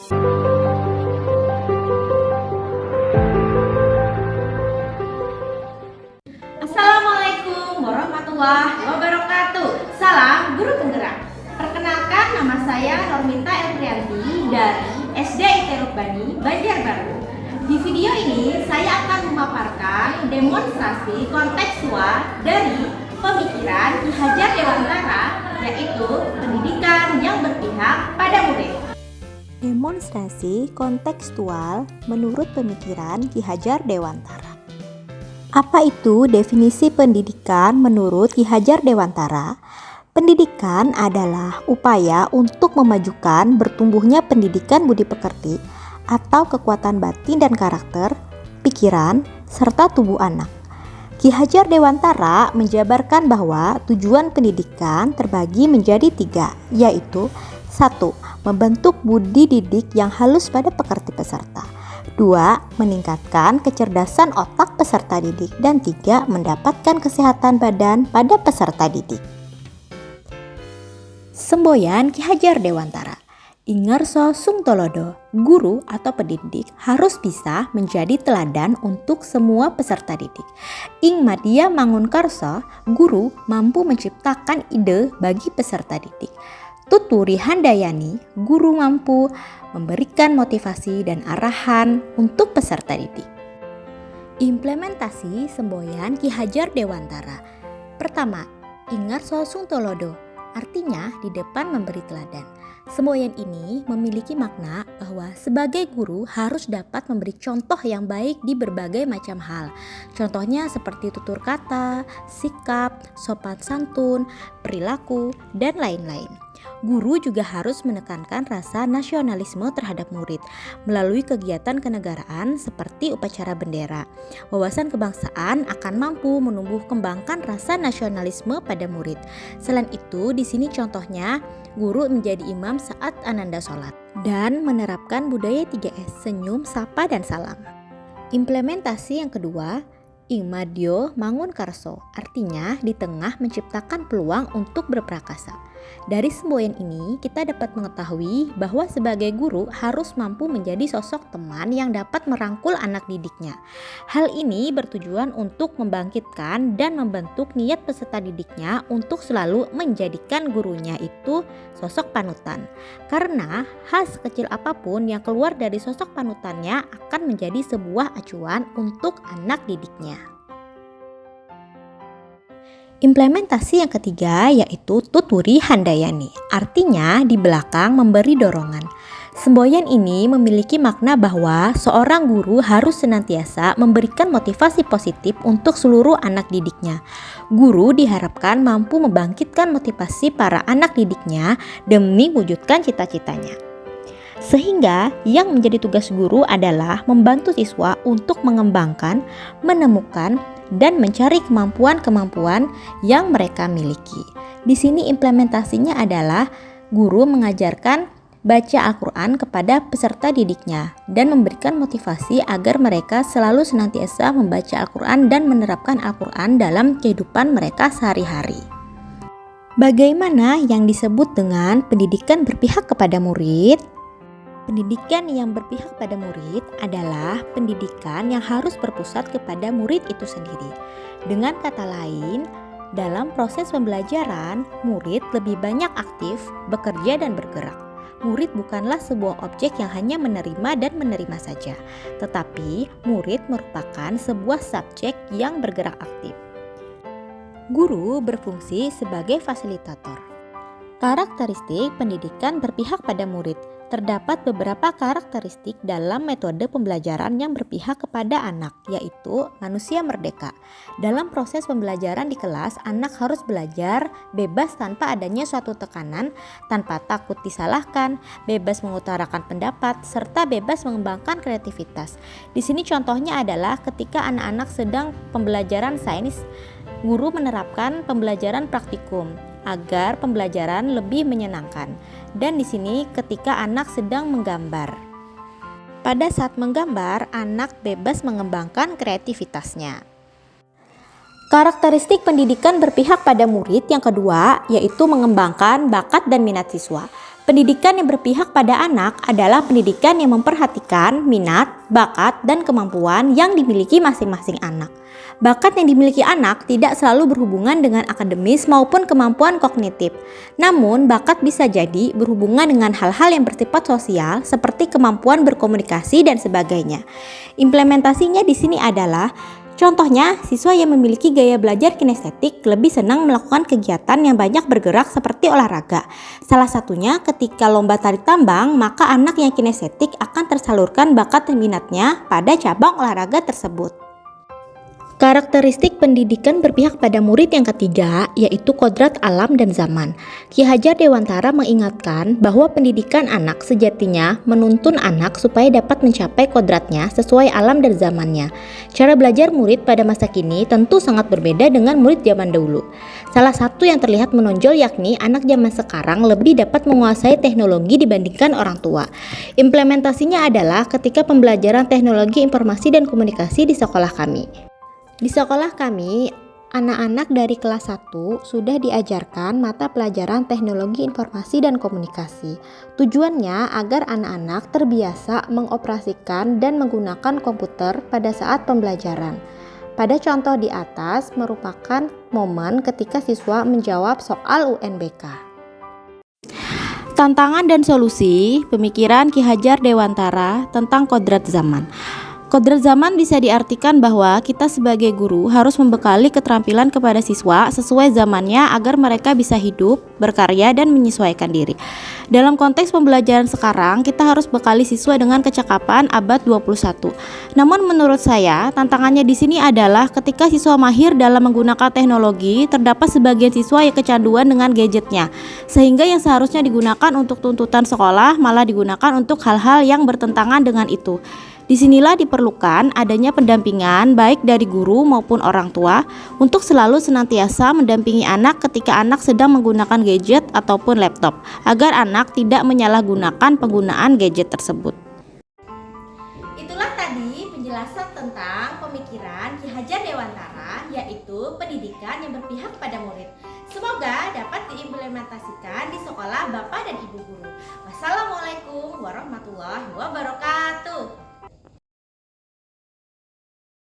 Assalamualaikum warahmatullahi wabarakatuh. Salam guru penggerak. Perkenalkan, nama saya Normita Elfrianti dari SD IT Rukbani, Banjarbaru. Di video ini saya akan memaparkan demonstrasi kontekstual dari pemikiran Ki Hajar Dewantara, yaitu pendidikan yang berpihak pada murid. Demonstrasi kontekstual menurut pemikiran Ki Hajar Dewantara. Apa itu definisi pendidikan menurut Ki Hajar Dewantara? Pendidikan adalah upaya untuk memajukan bertumbuhnya pendidikan budi pekerti atau kekuatan batin dan karakter, pikiran, serta tubuh anak. Ki Hajar Dewantara menjabarkan bahwa tujuan pendidikan terbagi menjadi 3, yaitu 1. Membentuk budi didik yang halus pada pekerti peserta. 2. Meningkatkan kecerdasan otak peserta didik. Dan 3. Mendapatkan kesehatan badan pada peserta didik. Semboyan Ki Hajar Dewantara. Ingarso Sungtolodo, guru atau pendidik harus bisa menjadi teladan untuk semua peserta didik. Ing Madya Mangunkarso, guru mampu menciptakan ide bagi peserta didik. Tuturi Handayani, guru mampu memberikan motivasi dan arahan untuk peserta didik. Implementasi semboyan Ki Hajar Dewantara. Pertama, Ingarso Sungtolodo, artinya di depan memberi teladan. Semboyan ini memiliki makna bahwa sebagai guru harus dapat memberi contoh yang baik di berbagai macam hal. Contohnya seperti tutur kata, sikap, sopan santun, perilaku, dan lain-lain. Guru juga harus menekankan rasa nasionalisme terhadap murid melalui kegiatan kenegaraan seperti upacara bendera. Wawasan kebangsaan akan mampu menumbuh kembangkan rasa nasionalisme pada murid. Selain itu, di sini contohnya guru menjadi imam saat ananda sholat dan menerapkan budaya 3S, senyum, sapa, dan salam. Implementasi yang kedua, Ing Madya Mangunkarso, artinya di tengah menciptakan peluang untuk berprakasa. Dari semboyan ini kita dapat mengetahui bahwa sebagai guru harus mampu menjadi sosok teman yang dapat merangkul anak didiknya. Hal ini bertujuan untuk membangkitkan dan membentuk niat peserta didiknya untuk selalu menjadikan gurunya itu sosok panutan. Karena hal sekecil apapun yang keluar dari sosok panutannya akan menjadi sebuah acuan untuk anak didiknya. Implementasi yang ketiga yaitu Tuturi Handayani, artinya di belakang memberi dorongan. Semboyan ini memiliki makna bahwa seorang guru harus senantiasa memberikan motivasi positif untuk seluruh anak didiknya. Guru diharapkan mampu membangkitkan motivasi para anak didiknya demi mewujudkan cita-citanya. Sehingga yang menjadi tugas guru adalah membantu siswa untuk mengembangkan, menemukan, dan mencari kemampuan-kemampuan yang mereka miliki. Di sini implementasinya adalah guru mengajarkan baca Al-Quran kepada peserta didiknya dan memberikan motivasi agar mereka selalu senantiasa membaca Al-Quran dan menerapkan Al-Quran dalam kehidupan mereka sehari-hari. Bagaimana yang disebut dengan pendidikan berpihak kepada murid? Pendidikan yang berpihak pada murid adalah pendidikan yang harus berpusat kepada murid itu sendiri. Dengan kata lain, dalam proses pembelajaran, murid lebih banyak aktif, bekerja dan bergerak. Murid bukanlah sebuah objek yang hanya menerima dan menerima saja, tetapi murid merupakan sebuah subjek yang bergerak aktif. Guru berfungsi sebagai fasilitator. Karakteristik pendidikan berpihak pada murid. Terdapat beberapa karakteristik dalam metode pembelajaran yang berpihak kepada anak, yaitu manusia merdeka. Dalam proses pembelajaran di kelas, anak harus belajar bebas tanpa adanya suatu tekanan, tanpa takut disalahkan, bebas mengutarakan pendapat, serta bebas mengembangkan kreativitas. Di sini contohnya adalah ketika anak-anak sedang pembelajaran sains, guru menerapkan pembelajaran praktikum agar pembelajaran lebih menyenangkan. Dan di sini ketika anak sedang menggambar. Pada saat menggambar, anak bebas mengembangkan kreativitasnya. Karakteristik pendidikan berpihak pada murid yang kedua yaitu mengembangkan bakat dan minat siswa. Pendidikan yang berpihak pada anak adalah pendidikan yang memperhatikan minat, bakat, dan kemampuan yang dimiliki masing-masing anak. Bakat yang dimiliki anak tidak selalu berhubungan dengan akademis maupun kemampuan kognitif. Namun, bakat bisa jadi berhubungan dengan hal-hal yang bersifat sosial seperti kemampuan berkomunikasi dan sebagainya. Implementasinya di sini adalah contohnya, siswa yang memiliki gaya belajar kinestetik lebih senang melakukan kegiatan yang banyak bergerak seperti olahraga. Salah satunya ketika lomba tarik tambang, maka anak yang kinestetik akan tersalurkan bakat dan minatnya pada cabang olahraga tersebut. Karakteristik pendidikan berpihak pada murid yang ketiga yaitu kodrat alam dan zaman. Ki Hajar Dewantara mengingatkan bahwa pendidikan anak sejatinya menuntun anak supaya dapat mencapai kodratnya sesuai alam dan zamannya. Cara belajar murid pada masa kini tentu sangat berbeda dengan murid zaman dahulu. Salah satu yang terlihat menonjol yakni anak zaman sekarang lebih dapat menguasai teknologi dibandingkan orang tua. Implementasinya adalah ketika pembelajaran teknologi informasi dan komunikasi di sekolah kami. Di sekolah kami, anak-anak dari kelas 1 sudah diajarkan mata pelajaran teknologi informasi dan komunikasi. Tujuannya agar anak-anak terbiasa mengoperasikan dan menggunakan komputer pada saat pembelajaran. Pada contoh di atas merupakan momen ketika siswa menjawab soal UNBK. Tantangan dan solusi pemikiran Ki Hajar Dewantara tentang kodrat zaman. Kodrat zaman bisa diartikan bahwa kita sebagai guru harus membekali keterampilan kepada siswa sesuai zamannya agar mereka bisa hidup, berkarya, dan menyesuaikan diri. Dalam konteks pembelajaran sekarang, kita harus bekali siswa dengan kecakapan abad 21. Namun menurut saya, tantangannya di sini adalah ketika siswa mahir dalam menggunakan teknologi, terdapat sebagian siswa yang kecanduan dengan gadgetnya, sehingga yang seharusnya digunakan untuk tuntutan sekolah malah digunakan untuk hal-hal yang bertentangan dengan itu. Disinilah diperlukan adanya pendampingan baik dari guru maupun orang tua untuk selalu senantiasa mendampingi anak ketika anak sedang menggunakan gadget ataupun laptop, agar anak tidak menyalahgunakan penggunaan gadget tersebut. Itulah tadi penjelasan tentang pemikiran Ki Hajar Dewantara, yaitu pendidikan yang berpihak pada murid. Semoga dapat diimplementasikan di sekolah Bapak dan Ibu guru. Wassalamualaikum warahmatullahi wabarakatuh.